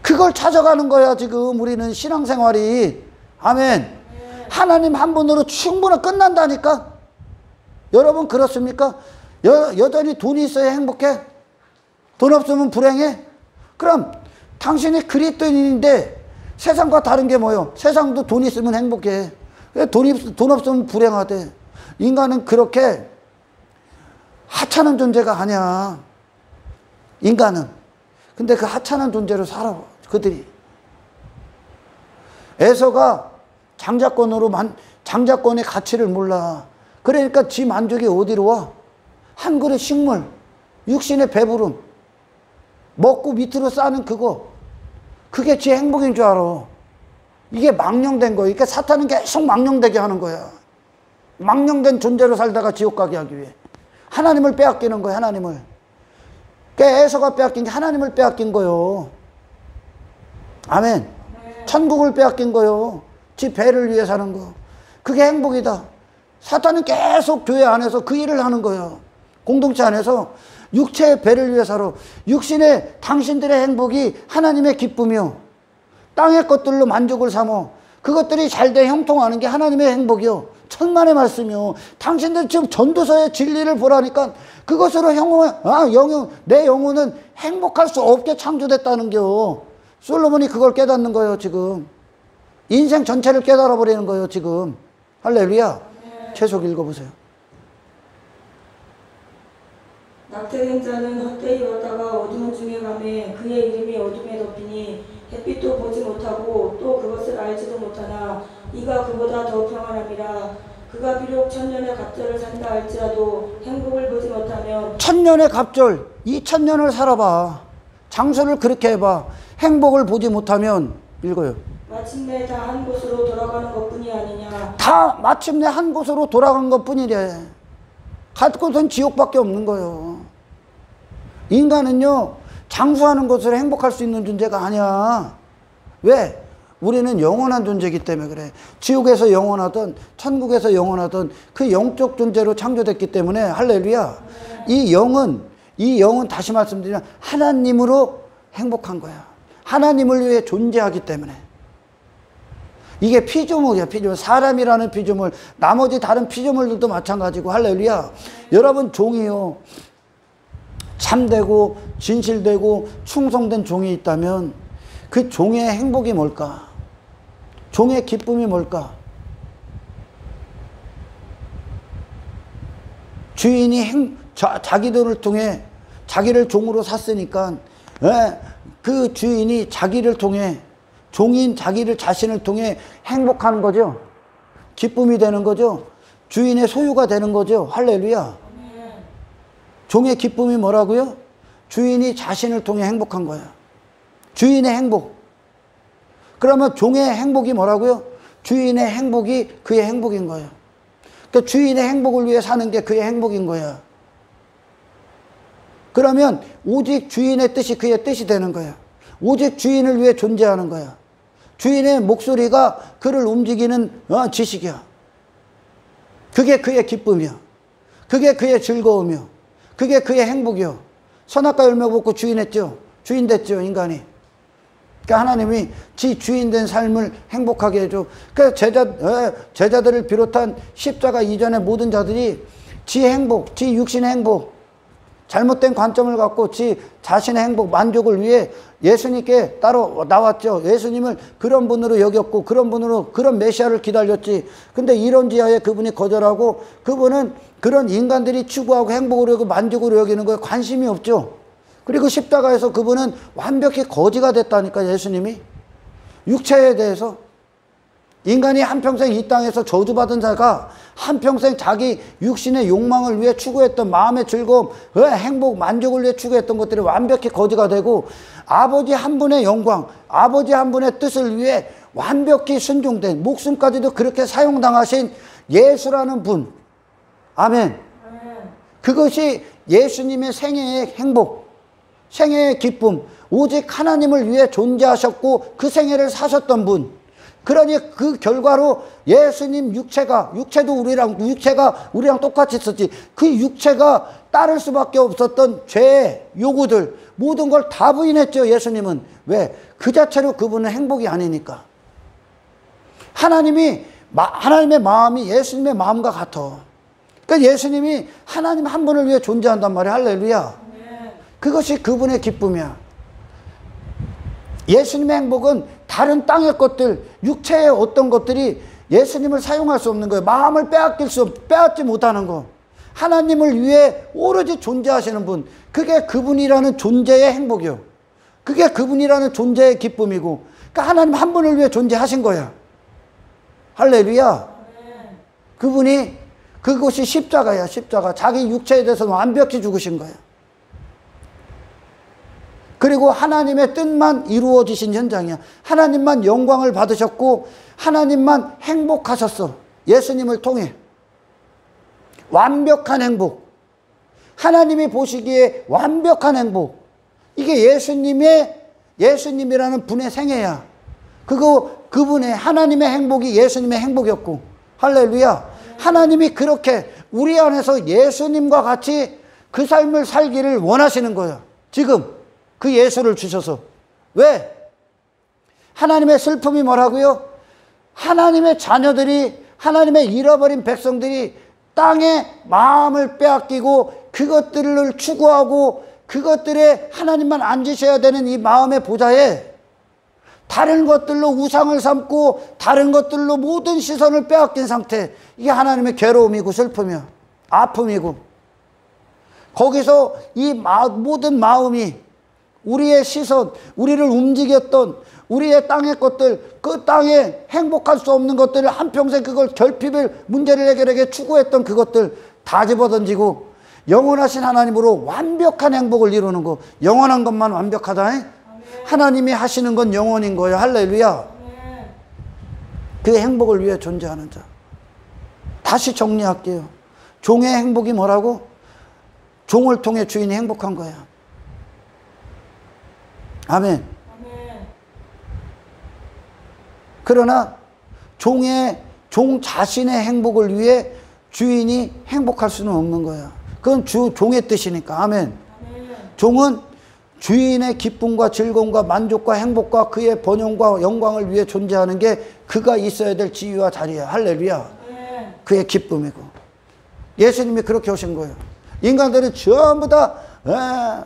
그걸 찾아가는 거야 지금 우리는 신앙생활이. 아멘. 하나님 한 분으로 충분히 끝난다니까. 여러분 그렇습니까? 여전히 돈이 있어야 행복해? 돈 없으면 불행해? 그럼 당신이 그리스도인인데 세상과 다른 게 뭐예요? 세상도 돈 있으면 행복해. 돈 없으면 불행하대. 인간은 그렇게 하찮은 존재가 아니야. 인간은. 근데 그 하찮은 존재로 살아. 그들이. 에서가 장자권의 가치를 몰라. 그러니까 지 만족이 어디로 와? 한 그릇 식물, 육신의 배부름, 먹고 밑으로 싸는 그거, 그게 지 행복인 줄 알아. 이게 망령된 거야. 그러니까 사탄은 계속 망령되게 하는 거야. 망령된 존재로 살다가 지옥 가게 하기 위해. 하나님을 빼앗기는 거야. 하나님을. 그러니까 에서가 빼앗긴 게 하나님을 빼앗긴 거요. 아멘. 천국을 빼앗긴 거요. 지 배를 위해 사는 거. 그게 행복이다. 사탄은 계속 교회 안에서 그 일을 하는 거예요. 공동체 안에서 육체의 배를 위해 살아. 육신의 당신들의 행복이 하나님의 기쁨이요. 땅의 것들로 만족을 삼어. 그것들이 잘돼 형통하는 게 하나님의 행복이요. 천만의 말씀이요. 당신들 지금 전도서의 진리를 보라니까 그것으로 내 영혼은 행복할 수 없게 창조됐다는 겨. 솔로몬이 그걸 깨닫는 거예요 지금. 인생 전체를 깨달아 버리는 거예요 지금. 할렐루야. 계속 읽어보세요. 낙태된 자는 헛되이 왔다가 어두운 중에 가매 그의 이름이 어둠에 덮이니 햇빛도 보지 못하고 또 하였으나 이가 그보다 더 평안함이라. 그가 비록 천년의 갑절을 산다 할지라도 행복을 보지 못하면 천년의 갑절, 2000년을 살아봐. 장수를 그렇게 해봐. 행복을 보지 못하면 읽어요. 마침내 다 한 곳으로 돌아가는 것뿐이 아니냐. 다 마침내 한 곳으로 돌아간 것뿐이래. 갈 곳은 지옥밖에 없는 거예요. 인간은요, 장수하는 것으로 행복할 수 있는 존재가 아니야. 왜? 우리는 영원한 존재이기 때문에 그래. 지옥에서 영원하든 천국에서 영원하든 그 영적 존재로 창조됐기 때문에 할렐루야. 이 영은 다시 말씀드리면 하나님으로 행복한 거야. 하나님을 위해 존재하기 때문에. 이게 피조물이야, 피조물. 사람이라는 피조물, 나머지 다른 피조물들도 마찬가지고, 할렐루야. 여러분, 종이요, 참되고 진실되고 충성된 종이 있다면 그 종의 행복이 뭘까? 종의 기쁨이 뭘까? 주인이 자기 돈을 통해 자기를 종으로 샀으니까 그 주인이 자기를 통해, 종인 자신을 통해 행복하는 거죠. 기쁨이 되는 거죠. 주인의 소유가 되는 거죠. 할렐루야. 종의 기쁨이 뭐라고요? 주인이 자신을 통해 행복한 거야. 주인의 행복. 그러면 종의 행복이 뭐라고요? 주인의 행복이 그의 행복인 거예요. 그러니까 주인의 행복을 위해 사는 게 그의 행복인 거야. 그러면 오직 주인의 뜻이 그의 뜻이 되는 거야. 오직 주인을 위해 존재하는 거야. 주인의 목소리가 그를 움직이는 지식이야. 그게 그의 기쁨이야. 그게 그의 즐거움이야. 그게 그의 행복이요. 선악과 열매 먹고 주인 했죠. 주인 됐죠, 인간이. 그러니까 하나님이 지 주인 된 삶을 행복하게 해줘. 그러니까 제자들을 비롯한 십자가 이전의 모든 자들이 지 행복, 지 육신의 행복, 잘못된 관점을 갖고 지 자신의 행복, 만족을 위해 예수님께 따로 나왔죠. 예수님을 그런 분으로 여겼고 그런 분으로, 그런 메시아를 기다렸지. 근데 이런 지하에 그분이 거절하고, 그분은 그런 인간들이 추구하고 행복으로 여기고 만족으로 여기는 거에 관심이 없죠. 그리고 십자가에서 그분은 완벽히 거지가 됐다니까, 예수님이. 육체에 대해서. 인간이 한평생 이 땅에서 저주받은 자가 한평생 자기 육신의 욕망을 위해 추구했던 마음의 즐거움, 행복, 만족을 위해 추구했던 것들이 완벽히 거지가 되고, 아버지 한 분의 영광, 아버지 한 분의 뜻을 위해 완벽히 순종된, 목숨까지도 그렇게 사용당하신 예수라는 분. 아멘. 그것이 예수님의 생애의 행복, 생애의 기쁨, 오직 하나님을 위해 존재하셨고 그 생애를 사셨던 분. 그러니 그 결과로 예수님 육체도 육체가 우리랑 똑같이 있었지. 그 육체가 따를 수밖에 없었던 죄의 요구들, 모든 걸 다 부인했죠, 예수님은. 왜? 그 자체로 그분은 행복이 아니니까. 하나님의 마음이 예수님의 마음과 같아. 그러니까 예수님이 하나님 한 분을 위해 존재한단 말이야. 할렐루야. 그것이 그분의 기쁨이야. 예수님의 행복은 다른 땅의 것들, 육체의 어떤 것들이 예수님을 사용할 수 없는 거예요. 마음을 빼앗지 못하는 거. 하나님을 위해 오로지 존재하시는 분, 그게 그분이라는 존재의 행복이요. 그게 그분이라는 존재의 기쁨이고, 그러니까 하나님 한 분을 위해 존재하신 거야. 할렐루야. 그것이 십자가야. 십자가. 자기 육체에 대해서 완벽히 죽으신 거야. 그리고 하나님의 뜻만 이루어지신 현장이야. 하나님만 영광을 받으셨고 하나님만 행복하셨어. 예수님을 통해. 완벽한 행복. 하나님이 보시기에 완벽한 행복. 이게 예수님이라는 분의 생애야. 그분의 하나님의 행복이 예수님의 행복이었고. 할렐루야. 하나님이 그렇게 우리 안에서 예수님과 같이 그 삶을 살기를 원하시는 거야. 지금. 그 예수를 주셔서. 왜? 하나님의 슬픔이 뭐라고요? 하나님의 자녀들이, 하나님의 잃어버린 백성들이 땅에 마음을 빼앗기고 그것들을 추구하고 그것들에 하나님만 앉으셔야 되는 이 마음의 보좌에 다른 것들로 우상을 삼고 다른 것들로 모든 시선을 빼앗긴 상태. 이게 하나님의 괴로움이고 슬픔이야. 아픔이고. 거기서 이 모든 마음이 우리의 시선, 우리를 움직였던 우리의 땅의 것들, 그 땅에 행복할 수 없는 것들을 한평생 그걸 결핍을 문제를 해결하게 추구했던 그것들 다 집어던지고 영원하신 하나님으로 완벽한 행복을 이루는 거. 영원한 것만 완벽하다. 하나님이 하시는 건 영원인 거예요. 할렐루야. 그 행복을 위해 존재하는 자. 다시 정리할게요. 종의 행복이 뭐라고? 종을 통해 주인이 행복한 거야. 아멘. 그러나 종 자신의 행복을 위해 주인이 행복할 수는 없는 거야. 그건 종의 뜻이니까. 아멘. 종은 주인의 기쁨과 즐거움과 만족과 행복과 그의 번영과 영광을 위해 존재하는 게 그가 있어야 될 지위와 자리야. 할렐루야. 그의 기쁨이고. 예수님이 그렇게 오신 거예요. 인간들은 전부 다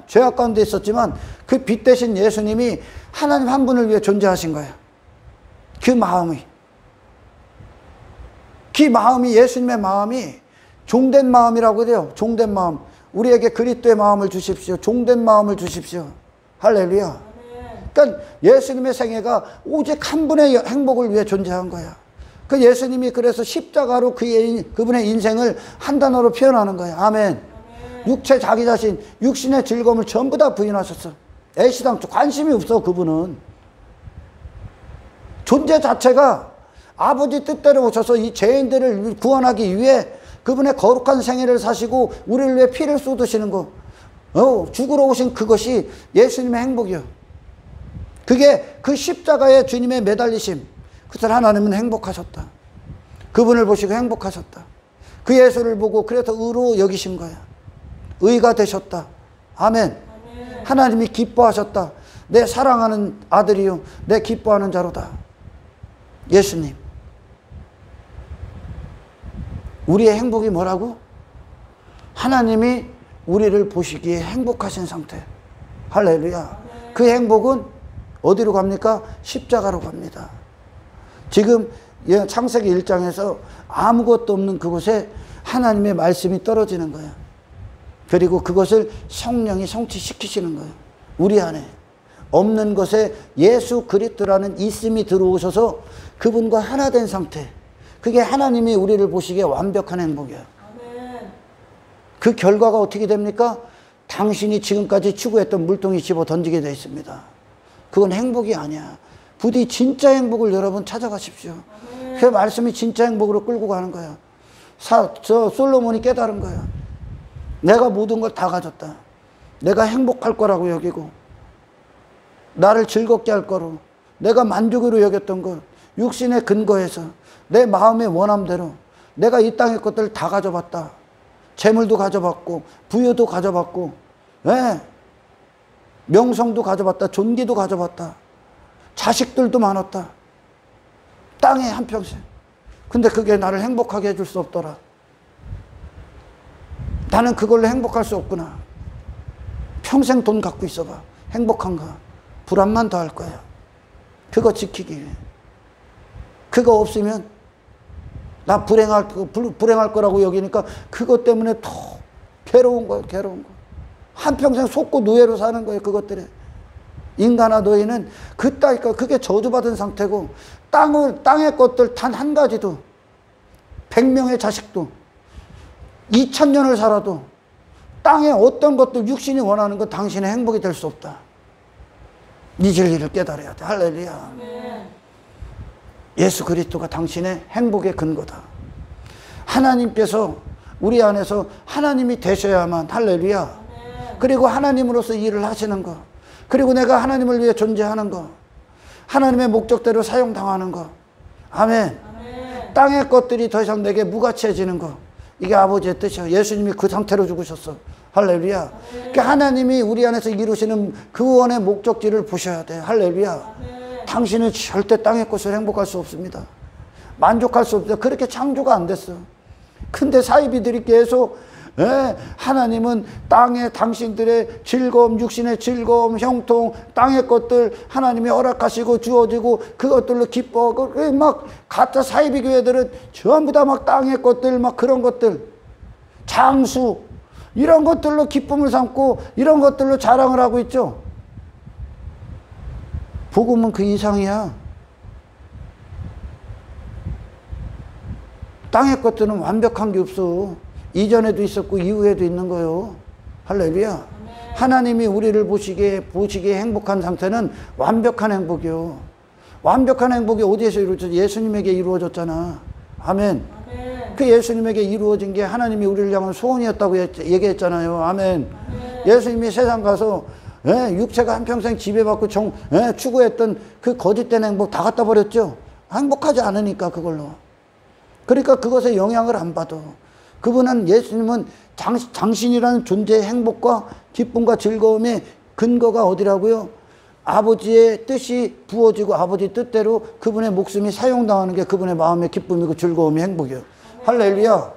죄악 가운데 있었지만 그 빛 대신 예수님이 하나님 한 분을 위해 존재하신 거예요. 그 마음이 예수님의 마음이 종된 마음이라고 해요. 종된 마음. 우리에게 그리스도의 마음을 주십시오. 종된 마음을 주십시오. 할렐루야. 그러니까 예수님의 생애가 오직 한 분의 행복을 위해 존재한 거야. 그 예수님이 그래서 십자가로 그분의 인생을 한 단어로 표현하는 거야. 아멘. 육체 자기 자신, 육신의 즐거움을 전부 다 부인하셨어. 애시당초 관심이 없어. 그분은 존재 자체가 아버지 뜻대로 오셔서 이 죄인들을 구원하기 위해 그분의 거룩한 생애를 사시고 우리를 위해 피를 쏟으시는 거, 죽으러 오신 그것이 예수님의 행복이요. 그게 그 십자가의 주님의 매달리심. 그래서 하나님은 행복하셨다. 그분을 보시고 행복하셨다. 그 예수를 보고 그래서 의로 여기신 거야. 의가 되셨다. 아멘. 하나님이 기뻐하셨다. 내 사랑하는 아들이요, 내 기뻐하는 자로다. 예수님. 우리의 행복이 뭐라고? 하나님이 우리를 보시기에 행복하신 상태. 할렐루야. 그 행복은 어디로 갑니까? 십자가로 갑니다. 지금 창세기 1장에서 아무것도 없는 그곳에 하나님의 말씀이 떨어지는 거예요. 그리고 그것을 성령이 성취시키시는 거예요. 우리 안에 없는 것에 예수 그리스도라는 있음이 들어오셔서 그분과 하나 된 상태. 그게 하나님이 우리를 보시기에 완벽한 행복이야. 아멘. 그 결과가 어떻게 됩니까? 당신이 지금까지 추구했던 물동이 집어 던지게 되어 있습니다. 그건 행복이 아니야. 부디 진짜 행복을 여러분 찾아가십시오. 아멘. 그 말씀이 진짜 행복으로 끌고 가는 거야. 솔로몬이 깨달은 거야. 내가 모든 걸 다 가졌다. 내가 행복할 거라고 여기고 나를 즐겁게 할 거로 내가 만족으로 여겼던 것, 육신의 근거에서 내 마음의 원함대로 내가 이 땅의 것들을 다 가져봤다. 재물도 가져봤고 부여도 가져봤고 명성도 가져봤다. 존귀도 가져봤다. 자식들도 많았다. 땅에 한평생. 근데 그게 나를 행복하게 해줄 수 없더라. 나는 그걸로 행복할 수 없구나. 평생 돈 갖고 있어봐. 행복한가? 불안만 더 할 거야. 그거 지키기 위해. 그거 없으면 나 불행할 거라고 여기니까 그것 때문에 더 괴로운 거예요. 괴로운 거. 한평생 속고 노예로 사는 거예요. 그것들에. 인간아 너희는 그따위까 그게 저주받은 상태고 땅의 것들 단 한 가지도 100명의 자식도 2000년을 살아도 땅의 어떤 것도 육신이 원하는 것 당신의 행복이 될 수 없다. 이 진리를 깨달아야 돼. 할렐루야. 예수 그리스도가 당신의 행복의 근거다. 하나님께서 우리 안에서 하나님이 되셔야만. 할렐루야. 그리고 하나님으로서 일을 하시는 거, 그리고 내가 하나님을 위해 존재하는 거, 하나님의 목적대로 사용당하는 거. 아멘. 땅의 것들이 더 이상 내게 무가치해지는 거, 이게 아버지의 뜻이야. 예수님이 그 상태로 죽으셨어. 할렐루야. 그러니까 하나님이 우리 안에서 이루시는 그 원의 목적지를 보셔야 돼. 할렐루야. 당신은 절대 땅의 것을 행복할 수 없습니다. 만족할 수 없어요. 그렇게 창조가 안 됐어. 근데 사이비들이 계속 하나님은 땅의 당신들의 즐거움, 육신의 즐거움, 형통, 땅의 것들 하나님이 허락하시고 주어지고 그것들로 기뻐하고 막 가짜 사이비 교회들은 전부 다 막 땅의 것들 막 그런 것들 장수 이런 것들로 기쁨을 삼고 이런 것들로 자랑을 하고 있죠. 복음은 그 이상이야. 땅의 것들은 완벽한 게 없어. 이전에도 있었고 이후에도 있는 거요. 할렐루야. 하나님이 우리를 보시기에 행복한 상태는 완벽한 행복이요. 완벽한 행복이 어디에서 이루어졌어? 예수님에게 이루어졌잖아. 아멘. 그 예수님에게 이루어진 게 하나님이 우리를 향한 소원이었다고 얘기했잖아요. 아멘. 예수님이 세상 가서 육체가 한평생 지배받고 추구했던 그 거짓된 행복 다 갖다 버렸죠. 행복하지 않으니까 그걸로. 그러니까 그것에 영향을 안 받아. 그분은 예수님은 당신이라는 존재의 행복과 기쁨과 즐거움의 근거가 어디라고요? 아버지의 뜻이 부어지고 아버지 뜻대로 그분의 목숨이 사용당하는 게 그분의 마음의 기쁨이고 즐거움이 행복이에요. 할렐루야.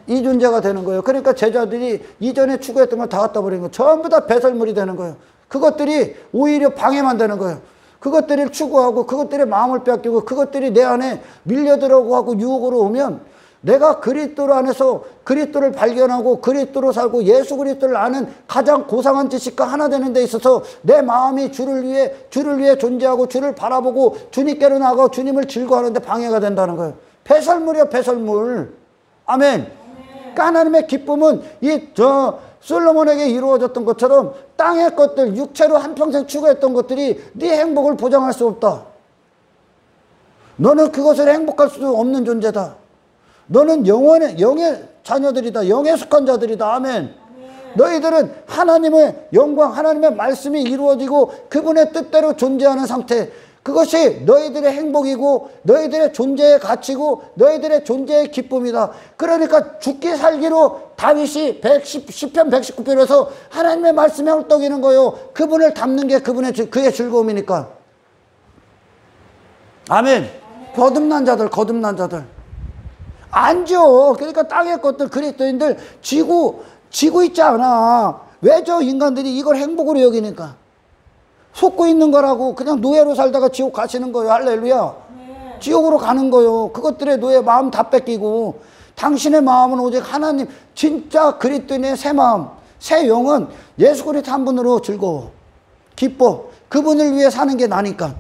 이 존재가 되는 거예요. 그러니까 제자들이 이전에 추구했던 걸 다 갖다 버리는 거예요. 전부 다 배설물이 되는 거예요. 그것들이 오히려 방해만 되는 거예요. 그것들을 추구하고 그것들의 마음을 뺏기고 그것들이 내 안에 밀려들어가고 유혹으로 오면 내가 그리스도 안에서 그리스도를 발견하고 그리스도로 살고 예수 그리스도를 아는 가장 고상한 지식과 하나 되는 데 있어서 내 마음이 주를 위해 존재하고 주를 바라보고 주님께로 나가고 주님을 즐거워하는 데 방해가 된다는 거예요. 배설물이야, 배설물. 아멘. 그러니까 하나님의 기쁨은 솔로몬에게 이루어졌던 것처럼 땅의 것들, 육체로 한평생 추구했던 것들이 네 행복을 보장할 수 없다. 너는 그것을 행복할 수 없는 존재다. 너는 영의 자녀들이다. 영에 속한 자들이다. 아멘. 너희들은 하나님의 영광, 하나님의 말씀이 이루어지고 그분의 뜻대로 존재하는 상태. 그것이 너희들의 행복이고 너희들의 존재의 가치고 너희들의 존재의 기쁨이다. 그러니까 죽기 살기로 다윗이 10편 119편에서 하나님의 말씀에 헐떡이는 거요. 그분을 닮는 게 그의 즐거움이니까. 아멘. 거듭난 자들. 안죠. 그러니까 땅의 것들 그리스도인들 지고 있지 않아. 왜 저 인간들이 이걸 행복으로 여기니까. 속고 있는 거라고. 그냥 노예로 살다가 지옥 가시는 거예요. 할렐루야. 지옥으로 가는 거예요. 그것들의 노예 마음 다 뺏기고 당신의 마음은 오직 하나님 진짜 그리스도인의 새 마음 새 영은 예수 그리스도 한 분으로 즐거워 기뻐. 그분을 위해 사는 게 나니까.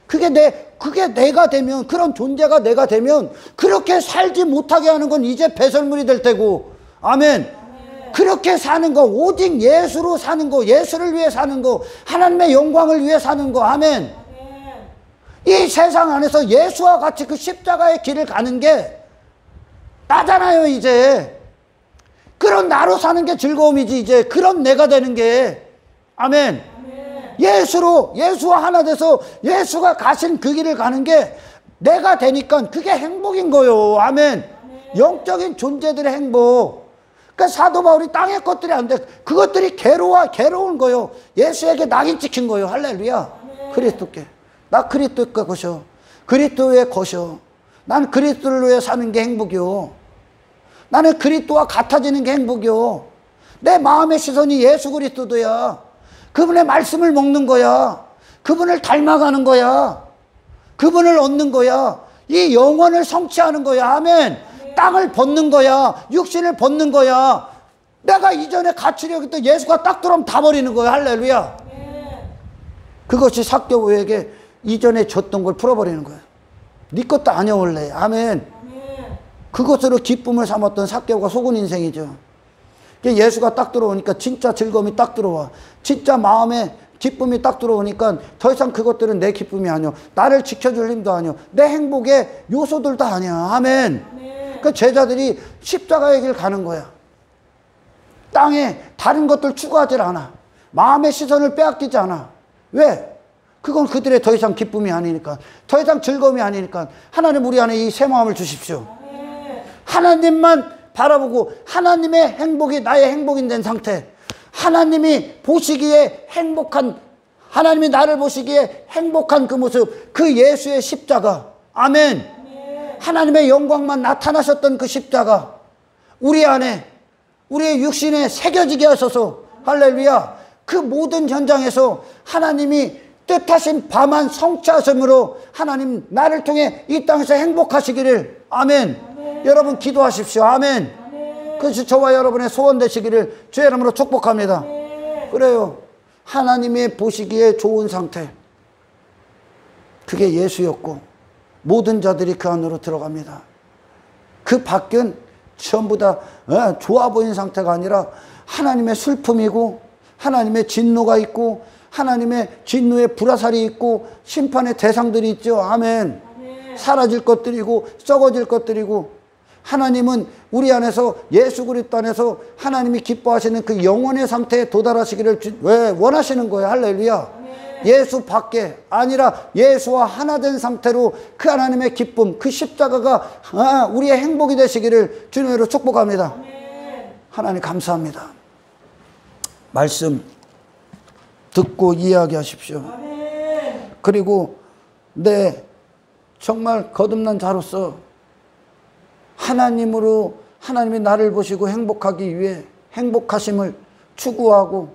그게 내가 되면 그런 존재가 내가 되면 그렇게 살지 못하게 하는 건 이제 배설물이 될 테고. 아멘. 그렇게 사는 거 오직 예수로 사는 거 예수를 위해 사는 거 하나님의 영광을 위해 사는 거. 아멘. 이 세상 안에서 예수와 같이 그 십자가의 길을 가는 게 나잖아요. 이제 그런 나로 사는 게 즐거움이지. 이제 그런 내가 되는 게. 아멘. 예수와 하나 돼서 예수가 가신 그 길을 가는 게 내가 되니까 그게 행복인 거요. 아멘. 영적인 존재들의 행복. 그러니까 사도 바울이 땅의 것들이 안 돼. 그것들이 괴로운 거요. 예수에게 낙인 찍힌 거요. 할렐루야. 그리스도께. 나 그리스도의 것이요. 그리스도의 것이요. 난 그리스도를 위해 사는 게 행복이요. 나는 그리스도와 같아지는 게 행복이요. 내 마음의 시선이 예수 그리스도야. 그분의 말씀을 먹는 거야. 그분을 닮아가는 거야. 그분을 얻는 거야. 이 영혼을 성취하는 거야. 아멘. 땅을 벗는 거야. 육신을 벗는 거야. 내가 이전에 갖추려고 했던 예수가 딱 들어오면 다 버리는 거야. 할렐루야. 그것이 삭개오에게 이전에 줬던 걸 풀어버리는 거야. 네 것도 아니야 원래. 아멘. 그것으로 기쁨을 삼았던 삭개오가 속은 인생이죠. 예수가 딱 들어오니까 진짜 즐거움이 딱 들어와. 진짜 마음에 기쁨이 딱 들어오니까 더 이상 그것들은 내 기쁨이 아니야. 나를 지켜줄 힘도 아니야. 내 행복의 요소들도 아니야. 아멘. 그 제자들이 십자가의 길 가는 거야. 땅에 다른 것들 추구하지 않아. 마음의 시선을 빼앗기지 않아. 왜? 그건 그들의 더 이상 기쁨이 아니니까. 더 이상 즐거움이 아니니까. 하나님 우리 안에 이 새 마음을 주십시오. 하나님만 바라보고 하나님의 행복이 나의 행복이 된 상태. 하나님이 보시기에 하나님이 나를 보시기에 행복한 그 모습. 그 예수의 십자가. 아멘. 하나님의 영광만 나타나셨던 그 십자가 우리 안에 우리의 육신에 새겨지게 하셔서 할렐루야. 그 모든 현장에서 하나님이 뜻하신 바만 성취하심으로 하나님 나를 통해 이 땅에서 행복하시기를. 아멘. 여러분 기도하십시오. 아멘. 그것이 저와 여러분의 소원 되시기를 주의 이름으로 축복합니다. 그래요. 하나님의 보시기에 좋은 상태. 그게 예수였고 모든 자들이 그 안으로 들어갑니다. 그 밖은 전부 다 좋아 보이는 상태가 아니라 하나님의 슬픔이고 하나님의 진노가 있고 하나님의 진노의 불화살이 있고 심판의 대상들이 있죠. 아멘. 사라질 것들이고 썩어질 것들이고, 하나님은 우리 안에서, 예수 그리스도 안에서 하나님이 기뻐하시는 그 영혼의 상태에 도달하시기를 왜 원하시는 거예요. 할렐루야. 예수 밖에 아니라 예수와 하나 된 상태로 그 하나님의 기쁨, 그 십자가가 우리의 행복이 되시기를 주님으로 축복합니다. 하나님 감사합니다. 말씀 듣고 이해하게 하십시오. 그리고 정말 거듭난 자로서 하나님이 나를 보시고 행복하기 위해 행복하심을 추구하고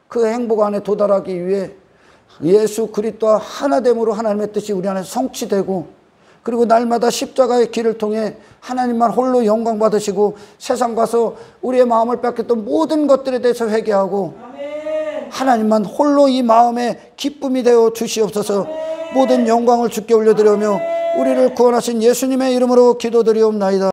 그 행복 안에 도달하기 위해 예수 그리스도와 하나됨으로 하나님의 뜻이 우리 안에 성취되고, 그리고 날마다 십자가의 길을 통해 하나님만 홀로 영광 받으시고 세상 가서 우리의 마음을 뺏겼던 모든 것들에 대해서 회개하고 하나님만 홀로 이 마음의 기쁨이 되어 주시옵소서. 모든 영광을 주께 올려드리며 우리를 구원하신 예수님의 이름으로 기도드리옵나이다.